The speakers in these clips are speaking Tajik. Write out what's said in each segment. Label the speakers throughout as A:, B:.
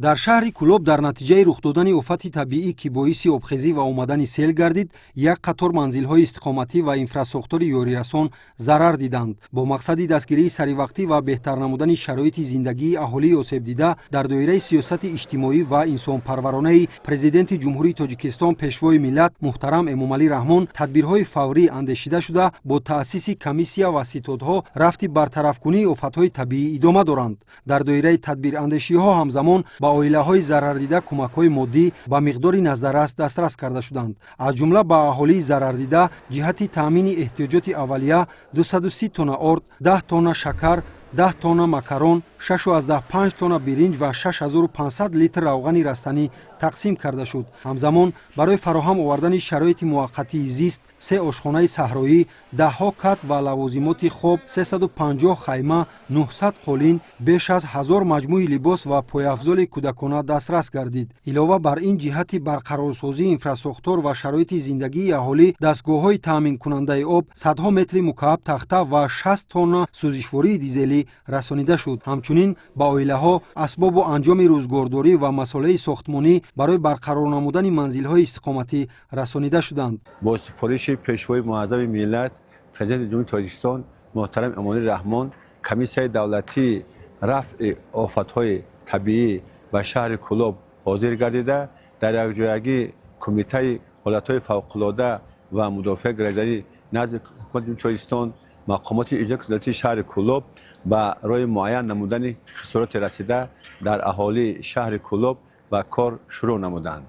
A: дар шаҳри Кулоб дар натиҷаи рух додани офати табиӣ ки боиси обхезӣ ва омадани сел гардид, як қатор манзилҳои истиқоматӣ ва инфраструктури ёрирасон зарар диданд. Бо мақсади дастгирии саривақтӣ ва беҳтар намудани шароити зиндагии аҳолии осебдида, дар доираи сиёсати иҷтимоӣ ва инсонпарваронаи президенти ҷумҳурии Тоҷикистон пешвои миллат муҳтарам Эмомалӣ Раҳмон тадбирҳои фаврӣ андешида шуда, бо таъсиси комиссия ва ситодҳо рафти бартарафкунии офатҳои табиӣ идома доранд. Дар доираи тадбирандешиҳо ҳамзамон ба оилаҳои зарардида кӯмакҳои моддӣ ба миқдори назаррас дастрас карда шуданд. Аз ҷумла ба аҳолии зарардида ҷиҳати таъмини эҳтиёҷоти аввалия 230 тонна орд, 10 тонна шакар, 10 тонна макарон, 6,5 тонна биринҷ ва 6500 литр равғани растанӣ тақсим карда шуд. ҳамзамон барои фароҳам овардани шароити муваққатии зист, 3 ошхонаи саҳроӣ, 10 кат ва лавозимоти хоб, 350 хайма, 900 қолин, беш аз 1000 маҷмӯи либос ва пойафзоли кӯдакона дастрас гардид. илова бар ин ҷиҳати барқарорсозии инфраструктур ва шароити зиндагии аҳолӣ, дастгоҳҳои таъминкунандаи об, садҳо метри мукааб тахта ва 60 тонна сӯзишвории дизелӣ расонида шуд. ҳамчунин ба оилаҳо асбобу анҷоми рӯзгордорӣ ва масолаи сохтмонӣ барои барқарор намудани манзилҳои истиқоматӣ расонида шуданд.
B: бо супориши пешвои муаззами миллат президенти ҷумҳурии Тоҷикистон муҳтарам Эмомалӣ Раҳмон, комиссияи давлатии рафъи офатҳои табиӣ ба шаҳри Кулоб ҳозир гардида, дар якҷоягӣ кумитаи ҳолатҳои фавқулода ва мудофиаи гражданӣ назди ҳукумати ҷумҳурии Тоҷикистон, мақомоти иҷроии шаҳри Кулоб ба роҳи муайян намудани хисороти расида дар аҳолии шаҳри Кулоб ба кор шурӯъ намуданд.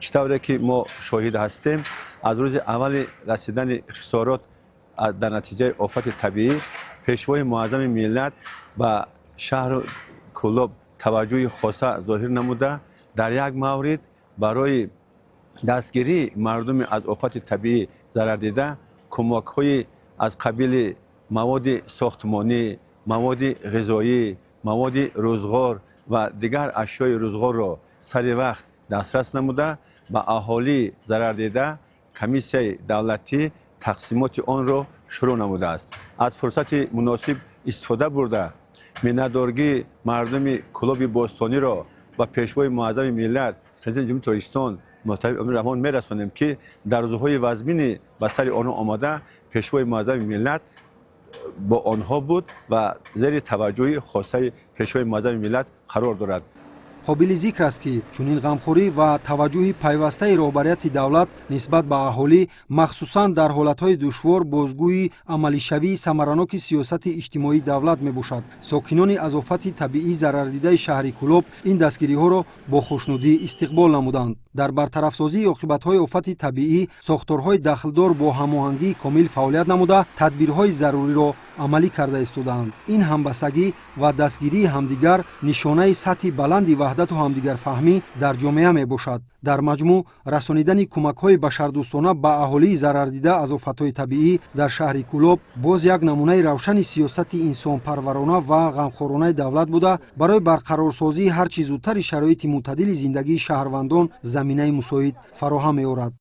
B: чӣ тавре ки мо шоҳид ҳастем, аз рӯзи аввали расидани хисорот дар натиҷаи офати табиӣ, пешвои муаззами миллат ба шаҳру Кулоб таваҷҷӯҳи хоса зоҳир намуда, дар як маврид барои дастгирии мардуми аз офати табиӣ зарардида кӯмакҳои аз қабили маводи сохтмонӣ, маводи ғизоӣ, маводи рӯзғор ва дигар ашёи рӯзғорро сари вақт дастрас намуда, ба аҳолии зарардида комиссияи давлатӣ тақсимоти онро шурӯъ намудааст. аз фурсати муносиб истифода бурда, миннатдоргии мардуми Кулоби Бостониро ба пешвои муаззами миллат президенти ҷумҳурии Тоҷикистон муҳтарам Эмомалӣ Раҳмон мерасонем, ки дар рӯзҳои вазмини ба сари онҳо омада пешвои муаззами миллат бо онҳо буд ва зери таваҷҷӯҳи хосаи пешвои муаззами миллат қарор дорад.
A: қобили зикр аст, ки чунин ғамхорӣ ва таваҷҷӯҳи пайвастаи роҳбарияти давлат нисбат ба аҳолӣ, махсусан дар ҳолатҳои душвор, бозгӯи амалишавии самараноки сиёсати иҷтимоии давлат мебошад. сокинони аз офати табиӣ зарардидаи шаҳри Кулоб ин дастгириҳоро бо хушнудӣ истиқбол намуданд. дар бартарафсозии оқибатҳои офати табиӣ, сохторҳои дахлдор бо ҳамоҳангии комил фаъолият намуда, тадбирҳои заруриро амалӣ карда истодаанд. ин ҳамбастагӣ ва дастгирии ҳамдигар нишонаи сатҳи баланди ваҳдату ҳамдигарфаҳмӣ дар ҷомеа мебошад. дар маҷмӯъ, расонидани кӯмакҳои башардӯстона ба аҳолии зарардида аз офатҳои табиӣ дар шаҳри Кулоб боз як намунаи равшани сиёсати инсонпарварона ва ғамхоронаи давлат буда, барои барқарорсозии ҳарчи зудтари шароити мӯътадили зиндагии шаҳрвандон заминаи мусоид фароҳам меорад.